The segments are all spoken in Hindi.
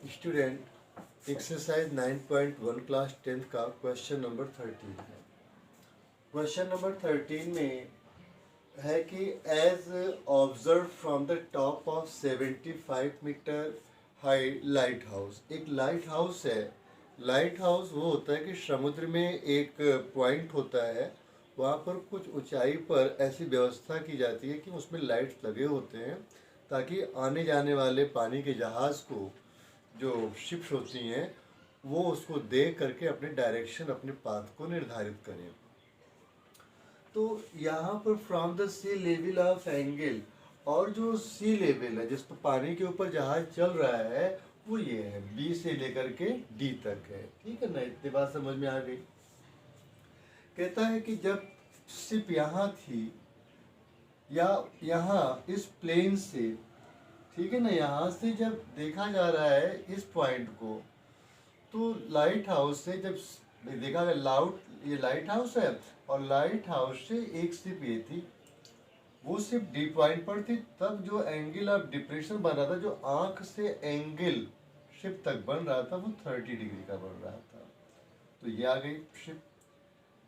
स्टूडेंट एक्सरसाइज 9.1 क्लास 10th का क्वेश्चन नंबर 13 है। क्वेश्चन नंबर 13 में है कि as observe from the top of 75 metre high lighthouse. एक लाइट हाउस है। लाइट हाउस वो होता है कि समुद्र में एक पॉइंट होता है, वहाँ पर कुछ ऊंचाई पर ऐसी व्यवस्था की जाती है कि उसमें लाइट्स लगे होते हैं ताकि आने जाने वाले पानी के जहाज़ को, जो शिप्स होती हैं, वो उसको देख करके अपने डायरेक्शन, अपने पाथ को निर्धारित करें। तो यहाँ पर from the sea level of angle, और जो सी लेवल है जिस पर पानी के ऊपर जहाज चल रहा है वो ये है, बी से लेकर के डी तक है। ठीक है ना, इतनी बात समझ में आ गई। कहता है कि जब शिप यहाँ थी या यहाँ इस प्लेन से, ठीक है ना, यहाँ से जब देखा जा रहा है इस पॉइंट को, तो लाइट हाउस से जब देखा गया, ये लाइट हाउस है और लाइट हाउस से एक शिप ये थी, वो शिप डी पॉइंट पर थी। तब जो एंगल ऑफ डिप्रेशन बन रहा था, जो आंख से एंगल शिप तक बन रहा था, वो 30 डिग्री का बन रहा था। तो ये आ गई शिप।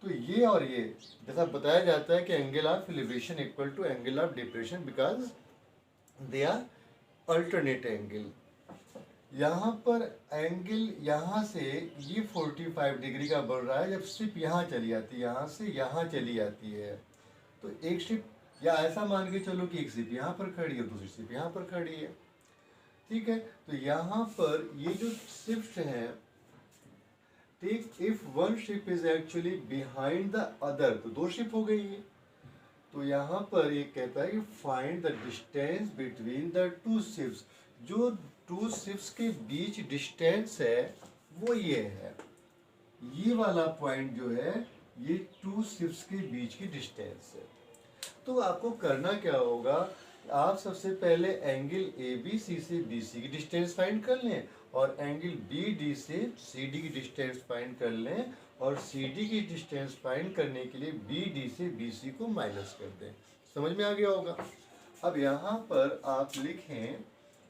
तो ये और ये जैसा बताया जाता है कि angle of elevation equal to angle of depression because they are alternate angle. यहाँ पर एंगल यहाँ से ये 45 डिग्री का बढ़ रहा है जब शिप यहाँ चली जाती है, यहाँ से यहाँ चली जाती है। तो एक शिप, या ऐसा मान के चलो कि एक शिप यहाँ पर खड़ी है, दूसरी शिप यहाँ पर खड़ी है। ठीक है, तो यहाँ पर ये जो शिफ्ट हैं, ठीक, if one ship is actually behind the other, तो दो शिप हो गई है। तो यहाँ पर ये कहता है कि find the distance between the two ships. जो टू शिप्स के बीच डिस्टेंस है वो ये है, ये वाला पॉइंट जो है ये टू शिप्स के बीच की डिस्टेंस है। तो आपको करना क्या होगा, आप सबसे पहले एंगल ए बी सी से बी सी की डिस्टेंस फाइंड कर लें और एंगल बी डी से सी डी की डिस्टेंस फाइंड कर लें, और सी डी की डिस्टेंस फाइंड करने के लिए बी डी से बी सी को माइनस कर दें। समझ में आ गया होगा। अब यहाँ पर आप लिखें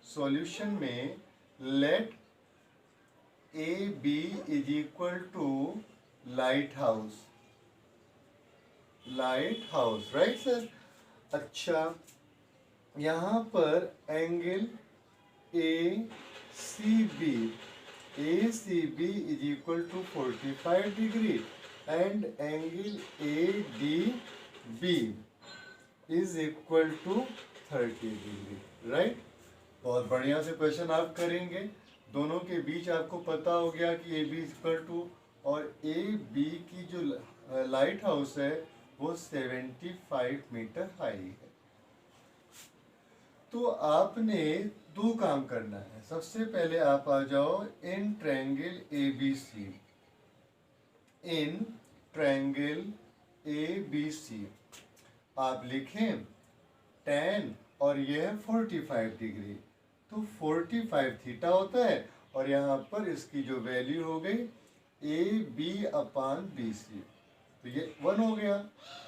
सॉल्यूशन में, let A B is equal to light house, light house, right sir. अच्छा, यहाँ पर angle A C B is equal to 45 degree and angle A D B is equal to 30 degree, right. बहुत बढ़िया से क्वेश्चन आप करेंगे। दोनों के बीच आपको पता हो गया कि A B is equal to, और ए बी की जो लाइट हाउस है वो 75 मीटर हाई है। तो आपने दो काम करना है। सबसे पहले आप आ जाओ in triangle A B C, in triangle A B C आप लिखें tan, और यह है 45 डिग्री, तो 45 थीटा होता है, और यहाँ पर इसकी जो वैल्यू हो गई ए बी अपान बी सी, तो ये 1 हो गया,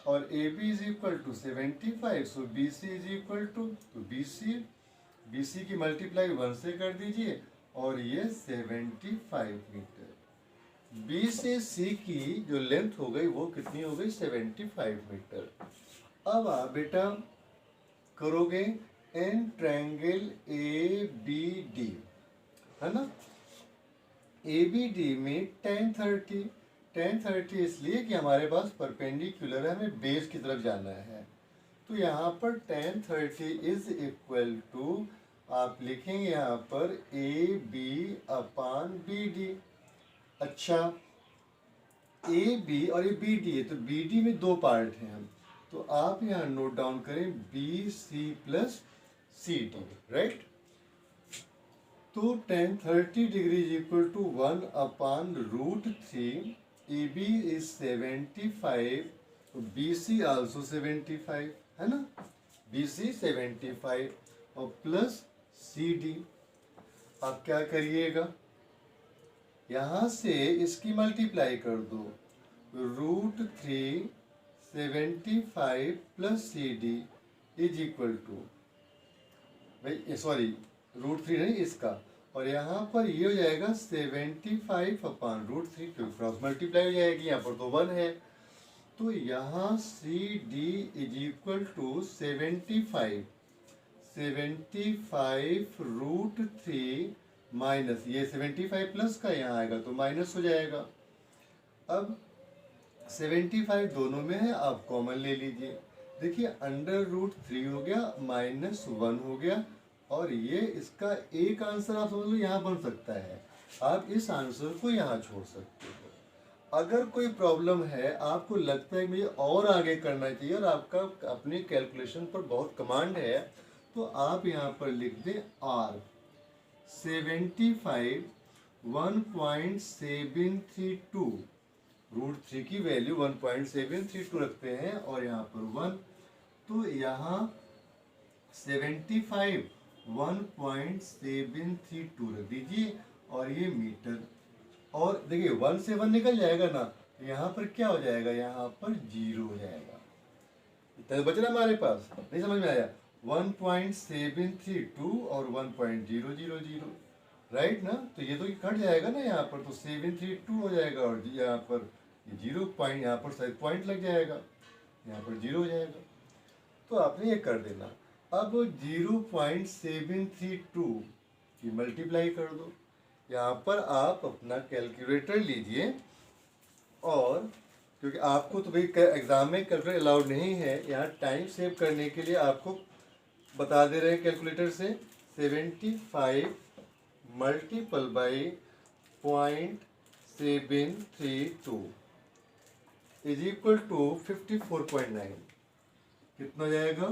और A B is equal to 75, so B C is equal to, तो बी सी की मल्टीप्लाई 1 से कर दीजिए, और ये 75 मीटर। बी से सी की जो लेंथ हो गई वो कितनी हो गई, 75 मीटर। अब आप बेटा करोगे in triangle A B D, है ना। ए बी डी में tan 30 इसलिए कि हमारे पास परपेंडिकुलर है, हमें बेस की तरफ जाना है। तो यहाँ पर tan 30 इज इक्वल टू, आप लिखेंगे यहाँ पर A B upon B D. अच्छा, ए बी और ये बी डी है, तो बी डी में दो पार्ट हैं, तो आप यहाँ नोट डाउन करें B C plus C D, right. तो tan 30 degree is equal to 1 upon √3, A B is 75, तो बी सी ऑल्सो 75, है ना, बी सी 75 और प्लस सी डी। आप क्या करिएगा, यहाँ से इसकी मल्टीप्लाई कर दो, √3 75 plus C D is equal to, भाई सॉरी √3 नहीं इसका, और यहाँ पर ये हो जाएगा 75/√3, क्योंकि क्रॉस मल्टीप्लाई हो जाएगी, यहाँ पर तो 1 है। तो यहाँ CD is equal to 75/√3 minus ये 75 प्लस का यहाँ आएगा तो माइनस हो जाएगा। अब 75 दोनों में है, आप कॉमन ले लीजिए। देखिए √3 हो गया, -1 हो गया, और ये इसका एक आंसर आप समझ लो यहाँ बन सकता है। आप इस आंसर को यहाँ छोड़ सकते हो। अगर कोई प्रॉब्लम है, आपको लगता है मुझे और आगे करना चाहिए और आपका अपनी कैलकुलेशन पर बहुत कमांड है, तो आप यहाँ पर लिख दें R 75 1.732, √3 की वैल्यू 1.732 रखते हैं और यहाँ पर 1, तो यहाँ 75 1.732 रख दीजिए और ये मीटर। और देखिए 1 से 1 निकल जाएगा ना, तो यहाँ पर क्या हो जाएगा, यहाँ पर 0 हो जाएगा। इतना बच रहा हमारे पास, नहीं समझ में आया? 1.732 और 1.000, राइट ना? तो ये तो कट जाएगा ना यहाँ पर, तो 732 हो जाएगा और यहाँ पर 0 पॉइंट, यहाँ पर शायद पॉइंट लग जाएगा, यहाँ पर 0 हो जाएगा। तो आपने ये कर देना। अब 0.732 की मल्टीप्लाई कर दो। यहाँ पर आप अपना कैलकुलेटर लीजिए, और क्योंकि आपको तो भाई एग्जाम में कैलकुलेटर अलाउड नहीं है, यहाँ टाइम सेव करने के लिए आपको बता दे रहे हैं कैलकुलेटर से 75 multiple by 0.732 is equal to 54.9। कितना हो जाएगा?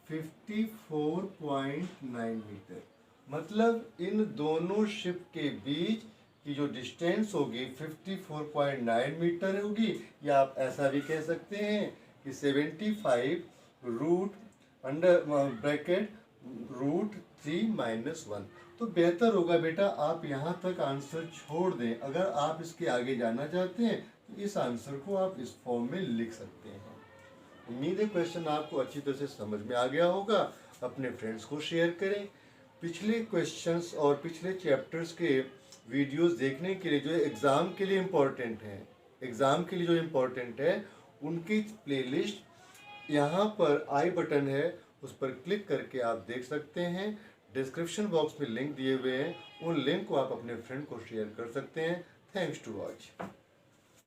54.9 मीटर। मतलब इन दोनों शिप के बीच की जो डिस्टेंस होगी 54.9 मीटर होगी, या आप ऐसा भी कह सकते हैं कि 75 √3 - 1। तो बेहतर होगा बेटा आप यहाँ तक आंसर छोड़ दें। अगर आप इसके आगे जाना चाहते हैं तो इस आंसर को आप इस फॉर्म में लिख सकते हैं। उम्मीद है क्वेश्चन आपको अच्छी तरह से समझ में आ गया होगा। अपने फ्रेंड्स को शेयर करें। पिछले क्वेश्चंस और पिछले चैप्टर्स के वीडियोस देखने के लिए, जो एग्ज़ाम के लिए इम्पोर्टेंट है, उनकी प्लेलिस्ट यहाँ पर आई बटन है, उस पर क्लिक करके आप देख सकते हैं। डिस्क्रिप्शन बॉक्स में लिंक दिए हुए हैं, उन लिंक को आप अपने फ्रेंड को शेयर कर सकते हैं। Thanks to watch.